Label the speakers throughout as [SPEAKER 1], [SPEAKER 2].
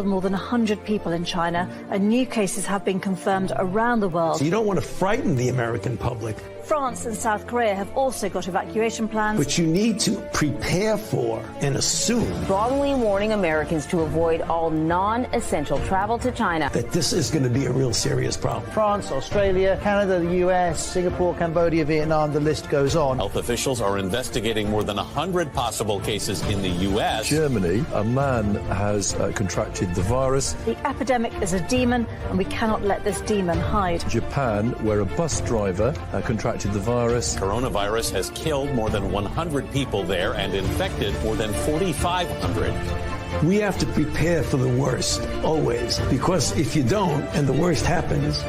[SPEAKER 1] More than 100 people in China, and new cases have been confirmed around the world.
[SPEAKER 2] So you don't want to frighten the American public.
[SPEAKER 1] France and South Korea have also got evacuation plans.
[SPEAKER 2] But you need to prepare for and assume.
[SPEAKER 3] Strongly warning Americans to avoid all non-essential travel to China.
[SPEAKER 2] That this is going to be a real serious problem.
[SPEAKER 4] France, Australia, Canada, the US, Singapore, Cambodia, Vietnam, the list goes on.
[SPEAKER 5] Health officials are investigating more than 100 possible cases in the US.
[SPEAKER 6] Germany, a man has contracted the virus.
[SPEAKER 1] The epidemic is a demon, and we cannot let this demon hide.
[SPEAKER 6] Japan, where a bus driver contracted the virus.
[SPEAKER 5] Coronavirus has killed more than 100 people there and infected more than 4,500.
[SPEAKER 2] We have to prepare for the worst, always, because if you don't and the worst happens.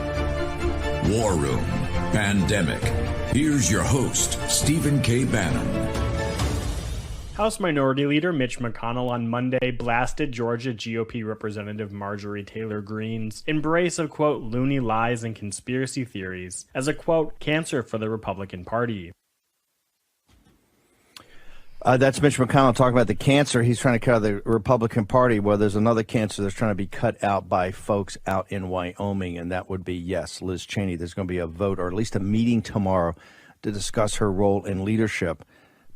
[SPEAKER 7] War Room Pandemic. Here's your host, Stephen K. Bannon.
[SPEAKER 8] House Minority Leader Mitch McConnell on Monday blasted Georgia GOP Representative Marjorie Taylor Greene's embrace of, quote, loony lies and conspiracy theories as a, quote, cancer for the Republican Party.
[SPEAKER 9] That's Mitch McConnell talking about the cancer he's trying to cut out of the Republican Party. Well, there's another cancer that's trying to be cut out by folks out in Wyoming, and that would be, yes, Liz Cheney. There's going to be a vote, or at least a meeting tomorrow, to discuss her role in leadership.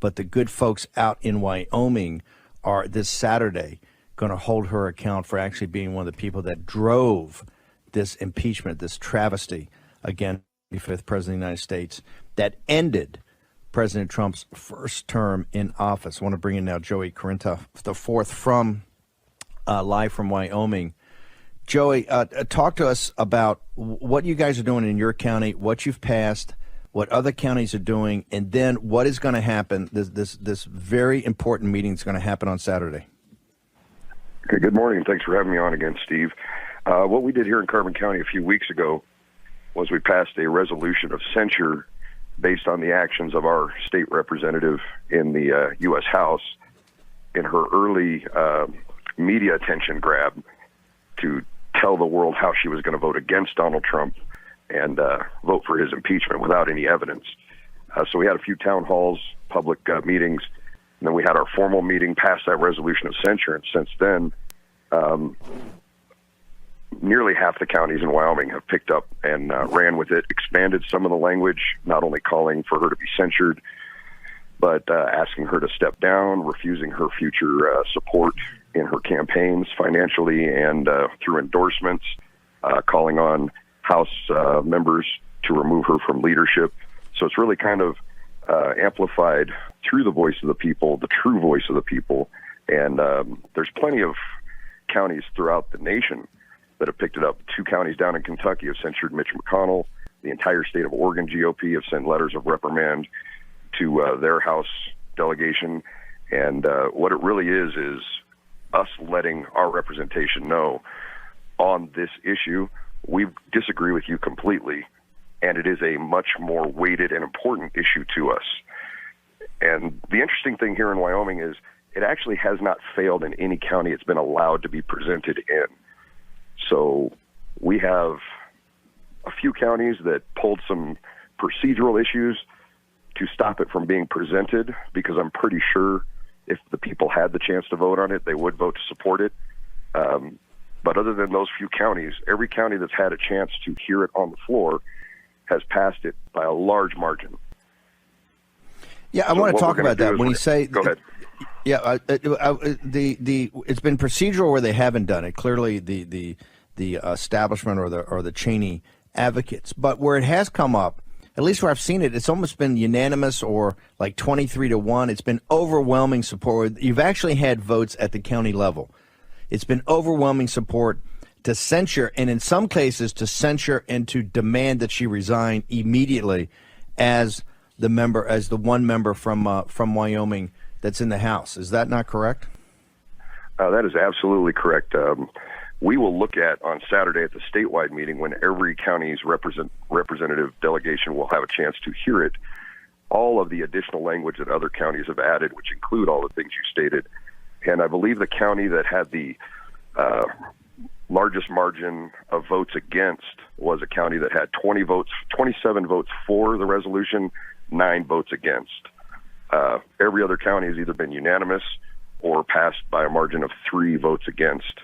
[SPEAKER 9] But the good folks out in Wyoming are this Saturday going to hold her account for actually being one of the people that drove this impeachment, this travesty against the 25th President of the United States that ended President Trump's first term in office. I want to bring in now Joey Carinta, the fourth from live from Wyoming. Joey, talk to us about what you guys are doing in your county, what you've passed, what other counties are doing, and then what is going to happen. This very important meeting is going to happen on Saturday.
[SPEAKER 10] Okay, good morning, and thanks for having me on again, Steve. What we did here in Carbon County a few weeks ago was we passed a resolution of censure based on the actions of our state representative in the U.S. House in her early media attention grab to tell the world how she was going to vote against Donald Trump and vote for his impeachment without any evidence. So we had a few town halls, public meetings, and then we had our formal meeting, passed that resolution of censure, and since then, nearly half the counties in Wyoming have picked up and ran with it, expanded some of the language, not only calling for her to be censured, but asking her to step down, refusing her future support in her campaigns financially and through endorsements, calling on House members to remove her from leadership. So it's really kind of amplified through the voice of the people, the true voice of the people. And there's plenty of counties throughout the nation that have picked it up. 2 counties down in Kentucky have censured Mitch McConnell. The entire state of Oregon GOP have sent letters of reprimand to their House delegation. And what it really is us letting our representation know on this issue, we disagree with you completely, and it is a much more weighted and important issue to us. And the interesting thing here in Wyoming is it actually has not failed in any county it's been allowed to be presented in. So we have a few counties that pulled some procedural issues to stop it from being presented, because I'm pretty sure if the people had the chance to vote on it, they would vote to support it. But other than those few counties, every county that's had a chance to hear it on the floor has passed it by a large margin.
[SPEAKER 9] Yeah, I want to talk about that. When you say,
[SPEAKER 10] go ahead.
[SPEAKER 9] Yeah, it's been procedural where they haven't done it. Clearly, the establishment or the Cheney advocates, but where it has come up, at least where I've seen it, it's almost been unanimous or like 23-1. It's been overwhelming support. You've actually had votes at the county level. It's been overwhelming support to censure, and in some cases to censure and to demand that she resign immediately as the one member from Wyoming that's in the House. Is that not correct?
[SPEAKER 10] That is absolutely correct. We will look at on Saturday at the statewide meeting, when every county's representative delegation will have a chance to hear it, all of the additional language that other counties have added, which include all the things you stated. And I believe the county that had the largest margin of votes against was a county that had 27 votes for the resolution, 9 votes against. Every other county has either been unanimous or passed by a margin of 3 votes against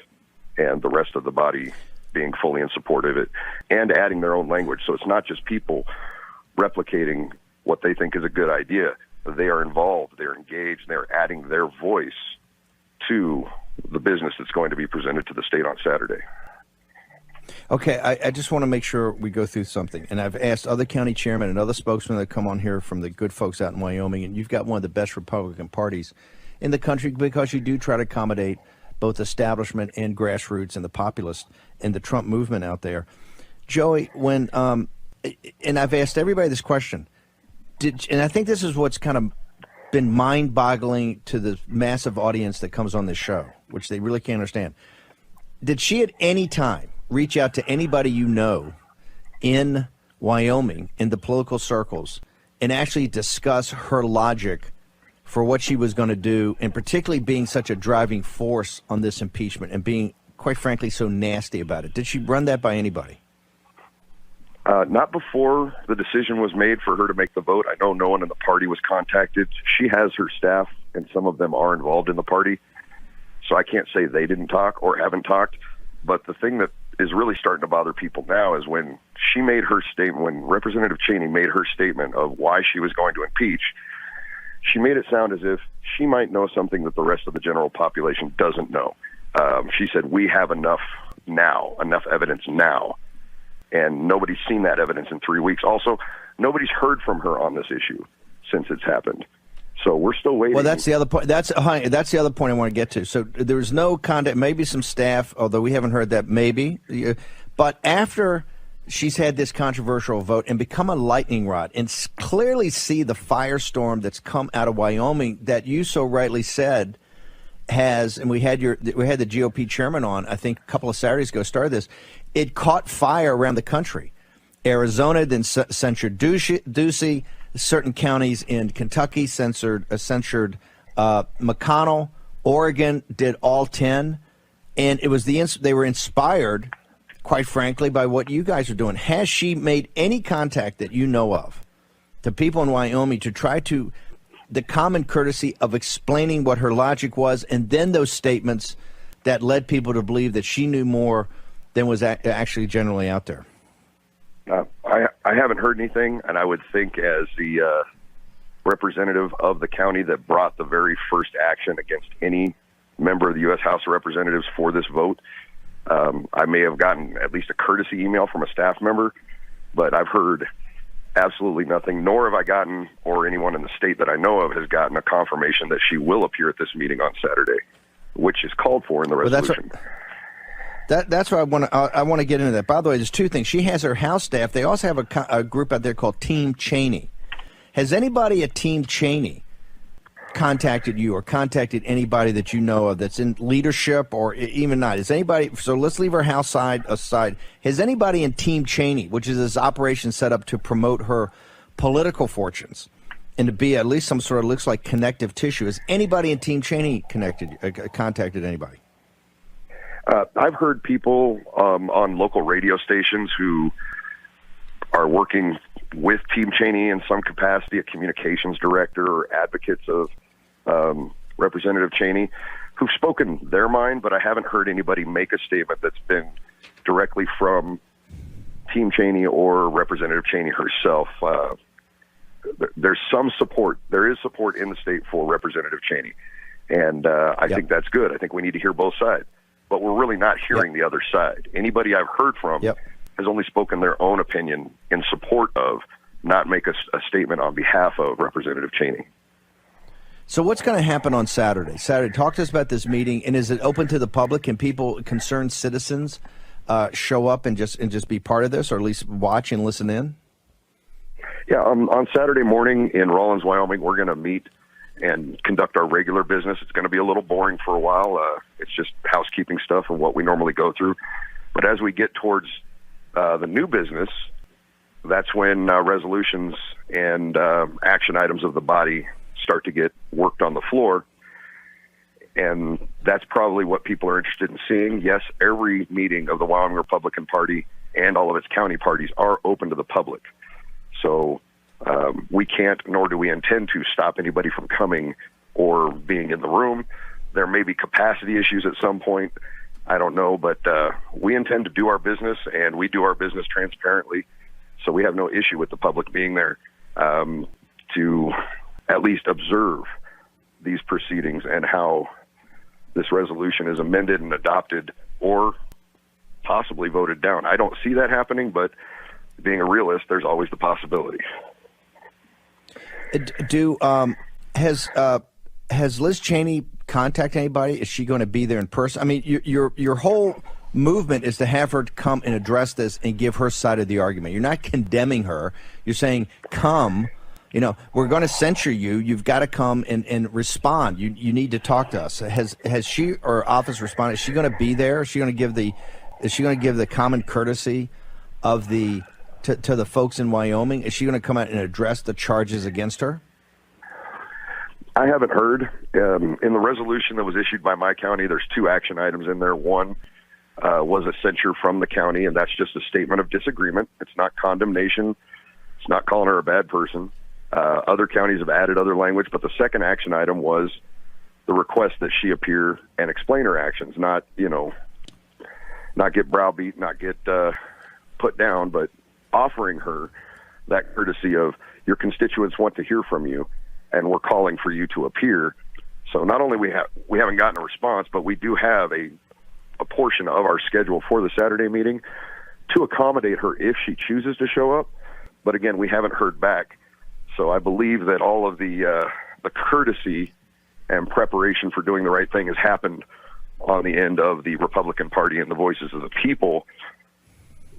[SPEAKER 10] and the rest of the body being fully in support of it and adding their own language. So it's not just people replicating what they think is a good idea. They are involved, they're engaged, they're adding their voice to the business that's going to be presented to the state on Saturday.
[SPEAKER 9] Okay, I just want to make sure we go through something. And I've asked other county chairmen and other spokesmen that come on here from the good folks out in Wyoming, and you've got one of the best Republican parties in the country because you do try to accommodate both establishment and grassroots and the populist and the Trump movement out there. Joey, when and I've asked everybody this question, and I think this is what's kind of been mind-boggling to the massive audience that comes on this show, which they really can't understand. Did she at any time reach out to anybody you know in Wyoming, in the political circles, and actually discuss her logic for what she was going to do, and particularly being such a driving force on this impeachment and being, quite frankly, so nasty about it? Did she run that by anybody?
[SPEAKER 10] Not before the decision was made for her to make the vote. I know no one in the party was contacted. She has her staff, and some of them are involved in the party. So I can't say they didn't talk or haven't talked. But the thing that is really starting to bother people now is when she made her statement, when Representative Cheney made her statement of why she was going to impeach, she made it sound as if she might know something that the rest of the general population doesn't know. She said, we have enough evidence now. And nobody's seen that evidence in 3 weeks. Also, nobody's heard from her on this issue since it's happened. So we're still waiting.
[SPEAKER 9] Well, that's the other point. That's the other point I want to get to. So there was no contact, maybe some staff, although we haven't heard that, maybe. But after she's had this controversial vote and become a lightning rod and clearly see the firestorm that's come out of Wyoming that you so rightly said has, and we had the GOP chairman on, I think a couple of Saturdays ago, started this. It caught fire around the country. Arizona then censured Ducey. Certain counties in Kentucky censured McConnell. Oregon did all 10. And it was they were inspired, quite frankly, by what you guys are doing. Has she made any contact that you know of to people in Wyoming to try to the common courtesy of explaining what her logic was, and then those statements that led people to believe that she knew more than was actually generally out there?
[SPEAKER 10] I haven't heard anything, and I would think as the representative of the county that brought the very first action against any member of the U.S. House of Representatives for this vote, I may have gotten at least a courtesy email from a staff member, but I've heard absolutely nothing, nor have I gotten, or anyone in the state that I know of has gotten a confirmation that she will appear at this meeting on Saturday, which is called for in the resolution.
[SPEAKER 9] That's what I want to get into that. By the way, there's two things. She has her House staff. They also have a group out there called Team Cheney. Has anybody at Team Cheney contacted you or contacted anybody that you know of that's in leadership or even not? Is anybody? So let's leave her House side aside. Has anybody in Team Cheney, which is this operation set up to promote her political fortunes and to be at least some sort of looks like connective tissue, has anybody in Team Cheney contacted anybody?
[SPEAKER 10] I've heard people on local radio stations who are working with Team Cheney in some capacity, a communications director or advocates of Representative Cheney, who've spoken their mind, but I haven't heard anybody make a statement that's been directly from Team Cheney or Representative Cheney herself. There's some support. There is support in the state for Representative Cheney, and I think that's good. I think we need to hear both sides. But we're really not hearing the other side. Anybody I've heard from has only spoken their own opinion in support of, not make a statement on behalf of Representative Cheney.
[SPEAKER 9] So what's going to happen on Saturday? Talk to us about this meeting, and is it open to the public? Can people, concerned citizens, show up and just be part of this, or at least watch and listen in?
[SPEAKER 10] Yeah, on Saturday morning in Rawlins, Wyoming, we're going to meet and conduct our regular business. It's going to be a little boring for a while. It's just housekeeping stuff and what we normally go through. But as we get towards the new business, that's when resolutions and action items of the body start to get worked on the floor. And that's probably what people are interested in seeing. Yes, every meeting of the Wyoming Republican Party and all of its county parties are open to the public. So we can't, nor do we intend to, stop anybody from coming or being in the room. There may be capacity issues at some point, I don't know, but we intend to do our business, and we do our business transparently. So we have no issue with the public being there to at least observe these proceedings and how this resolution is amended and adopted or possibly voted down. I don't see that happening, but being a realist, there's always the possibility.
[SPEAKER 9] Has Liz Cheney contacted anybody? Is she going to be there in person? I mean, your whole movement is to have her come and address this and give her side of the argument. You're not condemning her. You're saying, come. We're going to censure you. You've got to come and respond. You need to talk to us. Has she or office responded? Is she going to be there? Is she going to give the common courtesy of to the folks in Wyoming? Is she going to come out and address the charges against her?
[SPEAKER 10] I haven't heard. In the resolution that was issued by my county, there's 2 action items in there. One was a censure from the county, and that's just a statement of disagreement. It's not condemnation. It's not calling her a bad person. Other counties have added other language, but the second action item was the request that she appear and explain her actions, not get browbeat, not get put down, but offering her that courtesy of your constituents want to hear from you, and we're calling for you to appear. So not only we haven't gotten a response, but we do have a portion of our schedule for the Saturday meeting to accommodate her if she chooses to show up. But again, we haven't heard back. So I believe that all of the courtesy and preparation for doing the right thing has happened on the end of the Republican Party and the voices of the people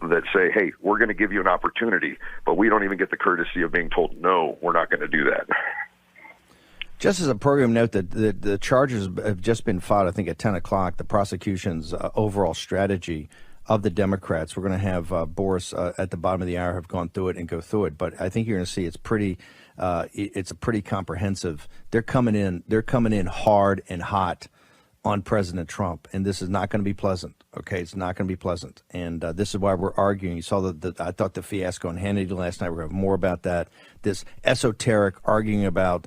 [SPEAKER 10] that say, hey, we're going to give you an opportunity, but we don't even get the courtesy of being told, no, we're not going to do that.
[SPEAKER 9] Just as a program note, that the charges have just been filed, I think, at 10 o'clock, the prosecution's overall strategy of the Democrats. We're going to have Boris at the bottom of the hour have gone through it and go through it. But I think you're going to see it's a pretty comprehensive. They're coming in hard and hot on President Trump, and this is not going to be pleasant. Okay, it's not going to be pleasant, and this is why we're arguing. You saw I thought the fiasco on Hannity last night. We're going to have more about that. This esoteric arguing about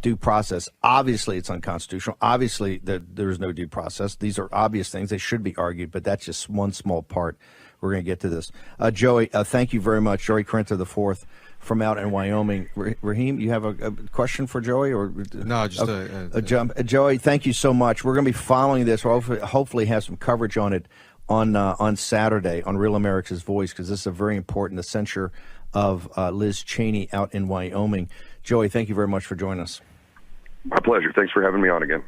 [SPEAKER 9] due process. Obviously, it's unconstitutional. Obviously, there is no due process. These are obvious things. They should be argued, but that's just one small part. We're going to get to this. Joey, thank you very much. Joey Corinto IV from out in Wyoming. Raheem, you have a question for Joey? Or
[SPEAKER 11] no, just
[SPEAKER 9] a jump. Joey, thank you so much. We're going to be following this. We'll hopefully have some coverage on it on Saturday on Real America's Voice, because this is very important, the censure of Liz Cheney out in Wyoming. Joey, thank you very much for joining us.
[SPEAKER 10] My pleasure. Thanks for having me on again.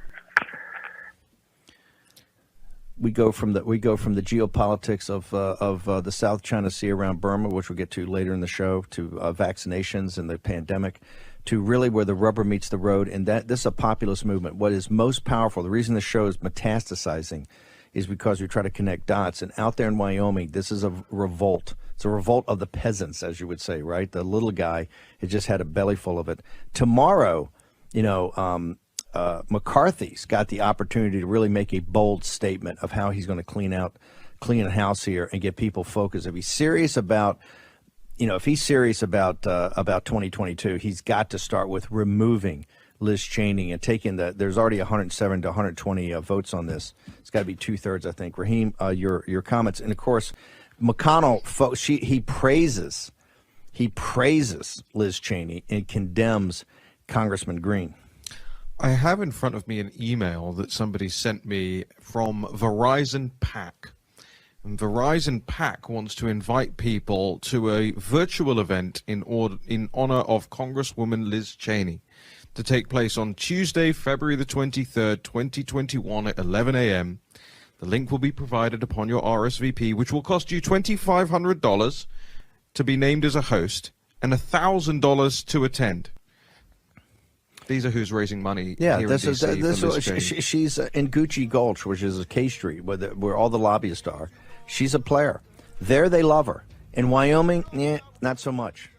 [SPEAKER 9] We go from the geopolitics of the South China Sea around Burma, which we'll get to later in the show, to vaccinations and the pandemic, to really where the rubber meets the road. And this is a populist movement. What is most powerful, the reason the show is metastasizing, is because we try to connect dots. And out there in Wyoming, this is a revolt. It's a revolt of the peasants, as you would say, right? The little guy has just had a belly full of it. Tomorrow, McCarthy's got the opportunity to really make a bold statement of how he's going to clean a house here and get people focused. If he's serious about, if he's serious about 2022, he's got to start with removing Liz Cheney and taking there's already 107 to 120 votes on this. It's got to be 2/3, I think. Raheem, your comments, and of course, McConnell, he praises Liz Cheney and condemns Congressman Green.
[SPEAKER 11] I have in front of me an email that somebody sent me from Verizon PAC. And Verizon PAC wants to invite people to a virtual event in honor of Congresswoman Liz Cheney to take place on Tuesday, February the 23rd, 2021 at 11 a.m. The link will be provided upon your RSVP, which will cost you $2,500 to be named as a host and $1,000 to attend. These are who's raising money.
[SPEAKER 9] Yeah,
[SPEAKER 11] here in DC
[SPEAKER 9] she's in Gucci Gulch, which is a K Street, where all the lobbyists are. She's a player. There they love her. In Wyoming, not so much.